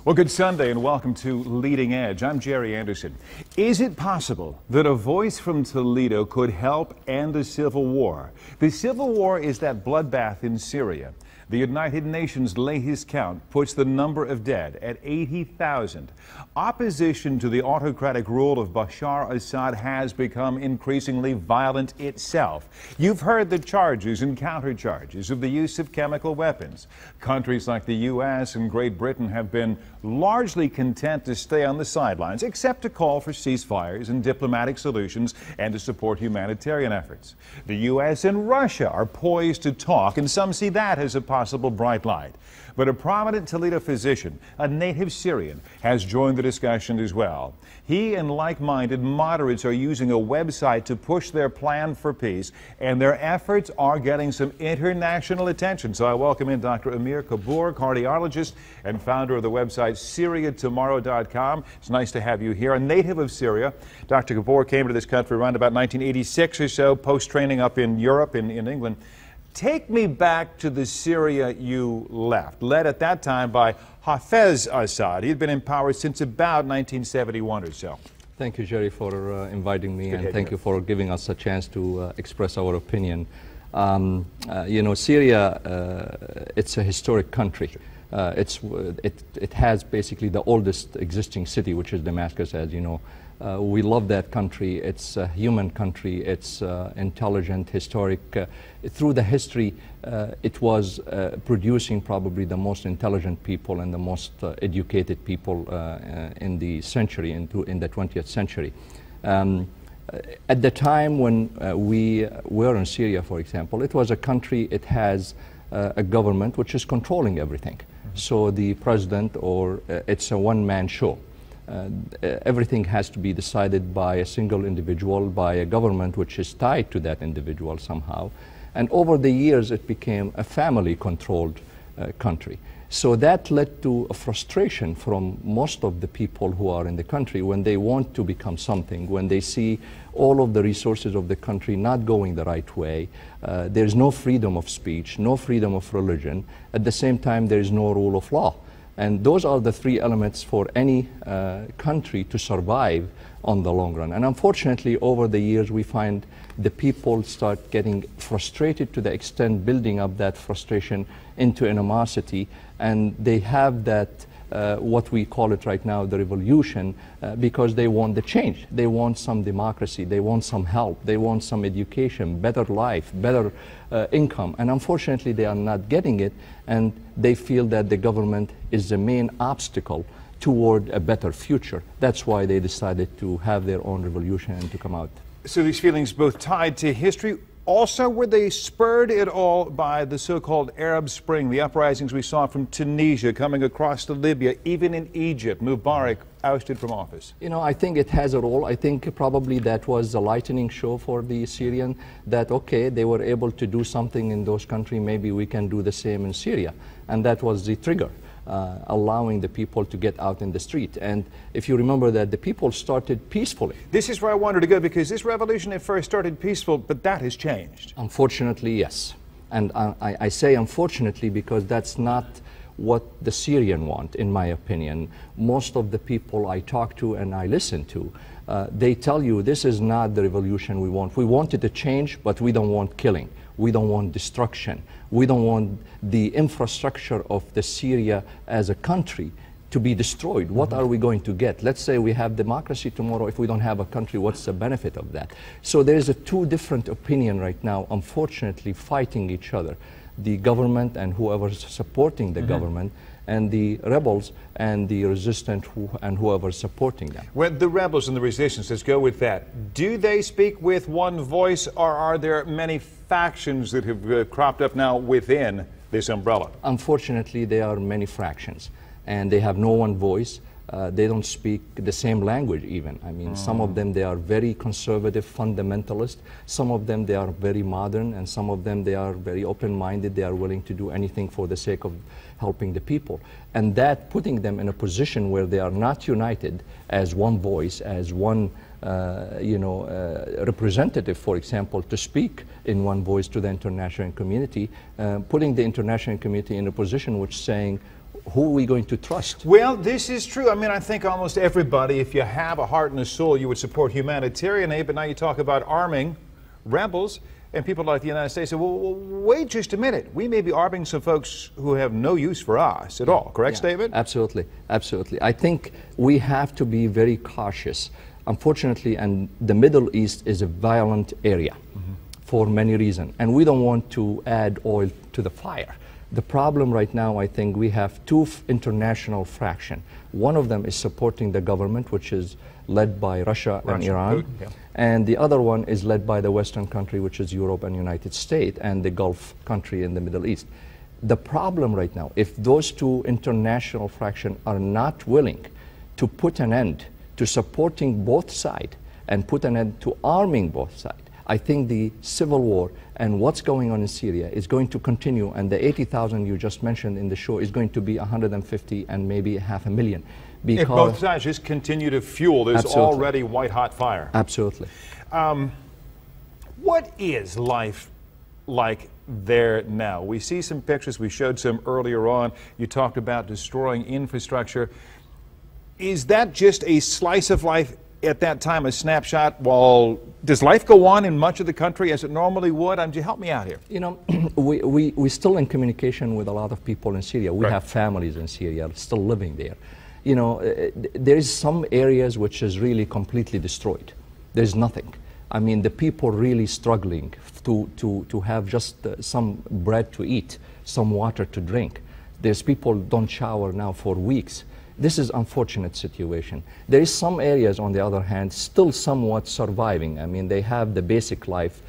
Well, good Sunday and welcome to Leading Edge. I'm Jerry Anderson. Is it possible that a voice from Toledo could help end a civil war? The civil war is that bloodbath in Syria. The United Nations latest count puts the number of dead at 80,000. Opposition to the autocratic rule of Bashar Assad has become increasingly violent itself. You've heard the charges and countercharges of the use of chemical weapons. Countries like the U.S. and Great Britain have been largely content to stay on the sidelines, except to call for ceasefires and diplomatic solutions and to support humanitarian efforts. The U.S. and Russia are poised to talk, and some see that as a possible bright light. But a prominent Toledo physician, a native Syrian, has joined the discussion as well. He and like-minded moderates are using a website to push their plan for peace, and their efforts are getting some international attention. So I welcome in Dr. Ameer Kabour, cardiologist and founder of the website SyriaTomorrow.com. It's nice to have you here. A native of Syria, Dr. Kabour came to this country around about 1986 or so, post-training up in Europe, in England. Take me back to the Syria you left, led at that time by Hafez Assad. He had been in power since about 1971 or so. Thank you, Jerry, for inviting me, and thank you for giving us a chance to express our opinion. You know, Syria, it's a historic country. It has basically the oldest existing city, which is Damascus, as you know. We love that country. It's a human country. It's intelligent, historic. Through the history, it was producing probably the most intelligent people and the most educated people in the century, in the 20th century. At the time when we were in Syria, for example, it was a country, it has a government which is controlling everything. So the president, or it's a one-man show. Everything has to be decided by a single individual, by a government which is tied to that individual somehow. And over the years, it became a family-controlled country. So that led to a frustration from most of the people who are in the country when they want to become something, when they see all of the resources of the country not going the right way. There's no freedom of speech, no freedom of religion. At the same time, there is no rule of law. And those are the three elements for any country to survive on the long run. And unfortunately, over the years, we find the people start getting frustrated to the extent building up that frustration into animosity. And they have that, what we call it right now, the revolution, because they want the change. They want some democracy. They want some help. They want some education, better life, better income. And unfortunately, they are not getting it. And they feel that the government is the main obstacle toward a better future. That's why they decided to have their own revolution and to come out. So these feelings both tied to history. Also, were they spurred at all by the so-called Arab Spring, the uprisings we saw from Tunisia coming across to Libya, even in Egypt, Mubarak ousted from office? You know, I think it has a role. I think probably that was a lightning show for the Syrian, that, okay, they were able to do something in those countries, maybe we can do the same in Syria. And that was the trigger. Allowing the people to get out in the street. And if you remember that the people started peacefully. This is where I wanted to go, because this revolution at first started peaceful, but that has changed. Unfortunately, yes. And I say unfortunately because that's not what the Syrian want, in my opinion. Most of the people I talk to and I listen to, they tell you this is not the revolution we want. We wanted to change, but we don't want killing. We don't want destruction. We don't want the infrastructure of the Syria as a country to be destroyed. What are we going to get? Let's say we have democracy tomorrow. If we don't have a country, what's the benefit of that? So there is a two different opinion right now, unfortunately, fighting each other. The government and whoever's supporting the government, and the rebels and the resistant and whoever's supporting them. Well, the rebels and the resistance, let's go with that. Do they speak with one voice, or are there many factions that have cropped up now within this umbrella? Unfortunately, there are many fractions, and they have no one voice. They don't speak the same language even. I mean, some of them, they are very conservative, fundamentalist. Some of them, they are very modern, and some of them, they are very open-minded. They are willing to do anything for the sake of helping the people. And that putting them in a position where they are not united as one voice, as one representative, for example, to speak in one voice to the international community, putting the international community in a position which saying, who are we going to trust? Well, this is true. I mean, I think almost everybody, if you have a heart and a soul, you would support humanitarian aid, but now you talk about arming rebels, and people like the United States say, well, wait just a minute. We may be arming some folks who have no use for us at all. Correct statement? Absolutely, absolutely. I think we have to be very cautious. Unfortunately, and the Middle East is a violent area for many reasons, and we don't want to add oil to the fire. The problem right now, I think we have two international fractions. One of them is supporting the government, which is led by Russia and Iran, and the other one is led by the Western country, which is Europe and United States, and the Gulf country in the Middle East. The problem right now, if those two international fractions are not willing to put an end to supporting both sides and put an end to arming both sides, I think the civil war and what's going on in Syria is going to continue, and the 80,000 you just mentioned in the show is going to be 150 and maybe 500,000. If both sides just continue to fuel this already white-hot fire. Absolutely. What is life like there now? We see some pictures. We showed some earlier on. You talked about destroying infrastructure. Is that just a slice of life at that time, a snapshot? Well, does life go on in much of the country as it normally would? You help me out here. You know, we're still in communication with a lot of people in Syria. We have families in Syria still living there. You know, there's some areas which is really completely destroyed. There's nothing. I mean, the people really struggling to have just some bread to eat, some water to drink. There's people don't shower now for weeks. This is unfortunate situation. There is some areas, on the other hand, still somewhat surviving. I mean, they have the basic life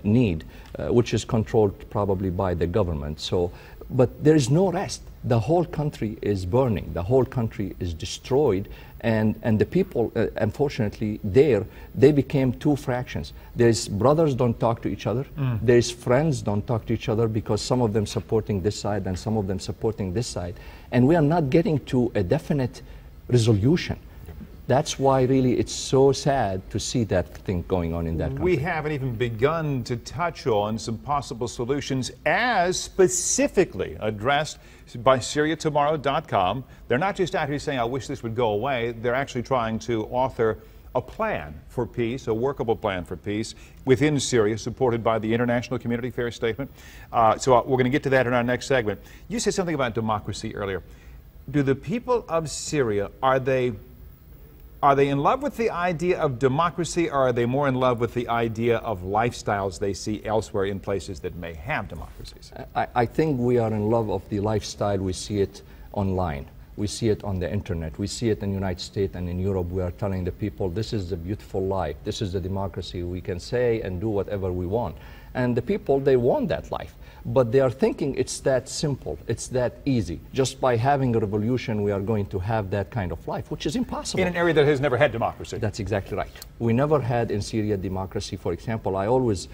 need, which is controlled probably by the government. So, but there is no rest. The whole country is burning. The whole country is destroyed. And the people, unfortunately, they became two fractions. There's brothers don't talk to each other. There's friends don't talk to each other because some of them supporting this side and some of them supporting this side. And we are not getting to a definite resolution. That's why really it's so sad to see that thing going on in that country. We haven't even begun to touch on some possible solutions as specifically addressed by SyriaTomorrow.com. They're not just out here saying, I wish this would go away. They're actually trying to author a plan for peace, a workable plan for peace within Syria, supported by the international community. Fair statement. So we're going to get to that in our next segment. You said something about democracy earlier. Do the people of Syria, are they in love with the idea of democracy, or are they more in love with the idea of lifestyles they see elsewhere in places that may have democracies? I think we are in love of the lifestyle. We see it online. We see it on the internet. We see it in the United States and in Europe. We are telling the people, this is the beautiful life. This is the democracy. We can say and do whatever we want. And the people, they want that life. But they are thinking it's that simple, it's that easy. Just by having a revolution, we are going to have that kind of life, which is impossible. In an area that has never had democracy. That's exactly right. We never had in Syria democracy. For example, I always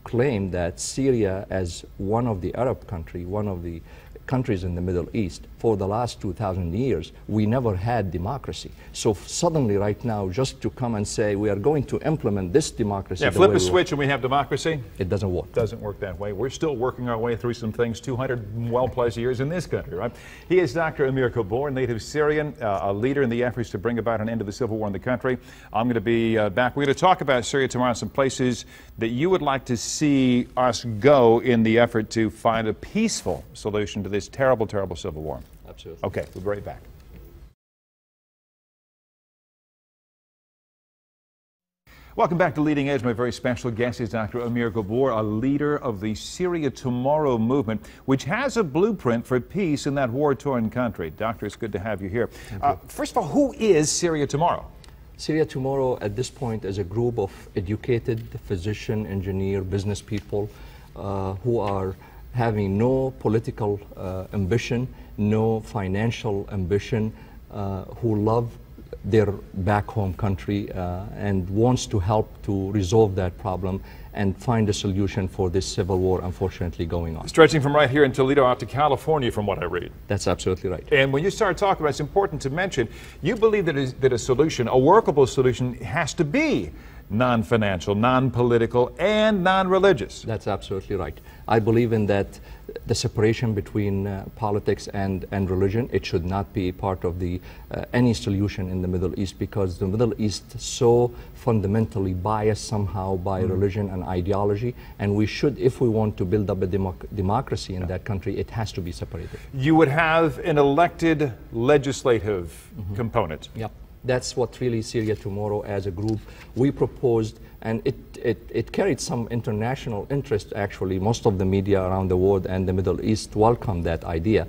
claim that Syria, as one of the Arab countries, one of the countries in the Middle East, for the last 2,000 years, we never had democracy. So suddenly right now, just to come and say we are going to implement this democracy. Yeah, flip a switch and we have democracy. It doesn't work. It doesn't work that way. We're still working our way through some things 200 well-plus years in this country, right? He is Dr. Ameer Kabour, native Syrian, a leader in the efforts to bring about an end to the civil war in the country. I'm going to be back. We're going to talk about Syria tomorrow, some places that you would like to see us go in the effort to find a peaceful solution to this terrible, terrible civil war. Absolutely. Okay, we'll be right back. Welcome back to Leading Edge. My very special guest is Dr. Ameer Kabour, a leader of the Syria Tomorrow movement, which has a blueprint for peace in that war-torn country. Doctor, it's good to have you here. First of all, who is Syria Tomorrow? Syria Tomorrow at this point is a group of educated physician, engineer, business people who are having no political ambition, no financial ambition, who love their back home country and wants to help to resolve that problem and find a solution for this civil war unfortunately going on. Stretching from right here in Toledo out to California, from what I read. That's absolutely right. And when you start talking about it, it's important to mention, you believe that a solution, a workable solution, has to be non-financial, non-political, and non-religious. That's absolutely right. I believe in that the separation between politics and religion. It should not be part of the any solution in the Middle East, because the Middle East is so fundamentally biased somehow by religion and ideology, and we should, if we want to build up a democracy in that country, it has to be separated. You would have an elected legislative component. Yep. That's what really Syria Tomorrow as a group we proposed, and it carried some international interest actually. Most of the media around the world and the Middle East welcomed that idea.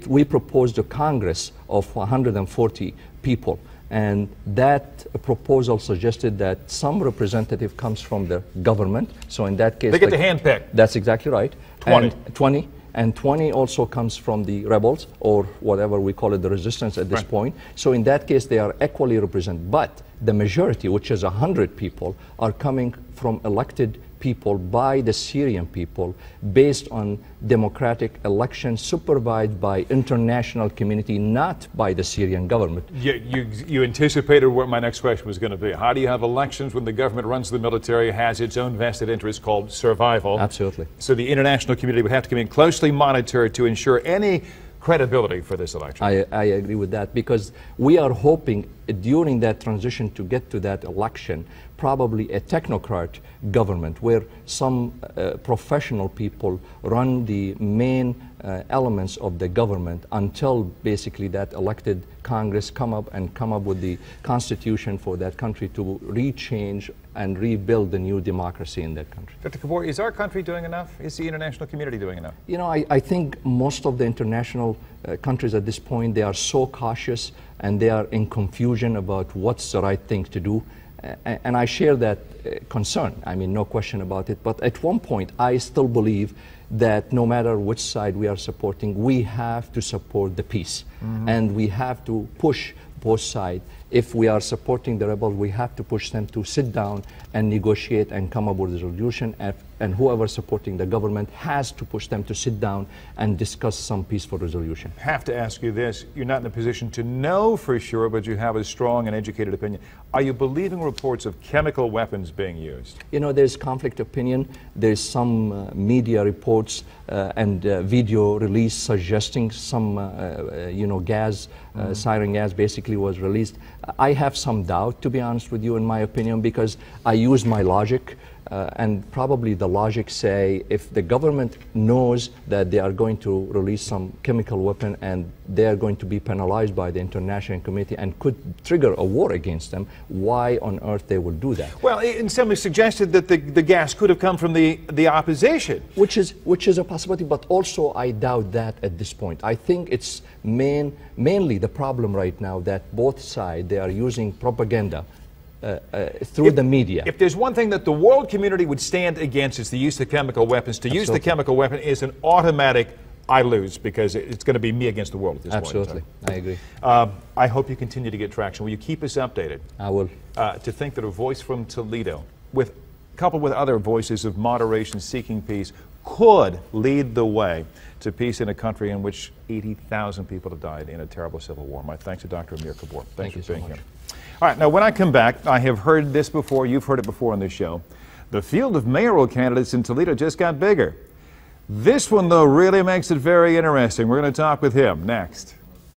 We proposed a Congress of 140 people, and that proposal suggested that some representative comes from the government. So in that case, they get to handpick. That's exactly right. 20. And 20 also comes from the rebels, or whatever we call it, the resistance at this point. So in that case, they are equally represented. But the majority, which is 100 people, are coming from elected people by the Syrian people based on democratic elections supervised by international community, not by the Syrian government. You anticipated what my next question was going to be. How do you have elections when the government runs the military, has its own vested interest called survival? Absolutely. So the international community would have to come in closely monitored to ensure any credibility for this election. I agree with that, because we are hoping during that transition to get to that election, probably a technocrat government where some professional people run the main elements of the government until basically that elected Congress come up with the constitution for that country to rechange and rebuild the new democracy in that country. Dr. Kabour, is our country doing enough? Is the international community doing enough? You know, I think most of the international countries at this point, they are so cautious and they are in confusion about what's the right thing to do. And I share that concern. I mean, no question about it. But at one point, I still believe that no matter which side we are supporting, we have to support the peace. And we have to push both sides. If we are supporting the rebels, we have to push them to sit down and negotiate and come up with a resolution. And whoever supporting the government has to push them to sit down and discuss some peaceful resolution. I have to ask you this. You're not in a position to know for sure, but you have a strong and educated opinion. Are you believing reports of chemical weapons being used? You know, there's conflict opinion. There's some media reports and video release suggesting some, you know, gas, sarin gas basically was released. I have some doubt, to be honest with you, in my opinion, because I use my logic. And probably the logic say if the government knows that they are going to release some chemical weapon and they are going to be penalized by the international community and could trigger a war against them, why on earth they will do that? Well, and somebody suggested that the gas could have come from the opposition. Which is a possibility, but also I doubt that at this point. I think it's mainly the problem right now that both sides, they are using propaganda through the media. If there's one thing that the world community would stand against, it's the use of chemical weapons. To use the chemical weapon is an automatic I lose, because it's going to be me against the world at this point. Absolutely. I agree. I hope you continue to get traction. Will you keep us updated? I will. To think that a voice from Toledo, coupled with other voices of moderation seeking peace, could lead the way to peace in a country in which 80,000 people have died in a terrible civil war. My thanks to Dr. Ameer Kabour. Thanks for being here. All right, now when I come back, I have heard this before, you've heard it before on this show. The field of mayoral candidates in Toledo just got bigger. This one, though, really makes it very interesting. We're going to talk with him next.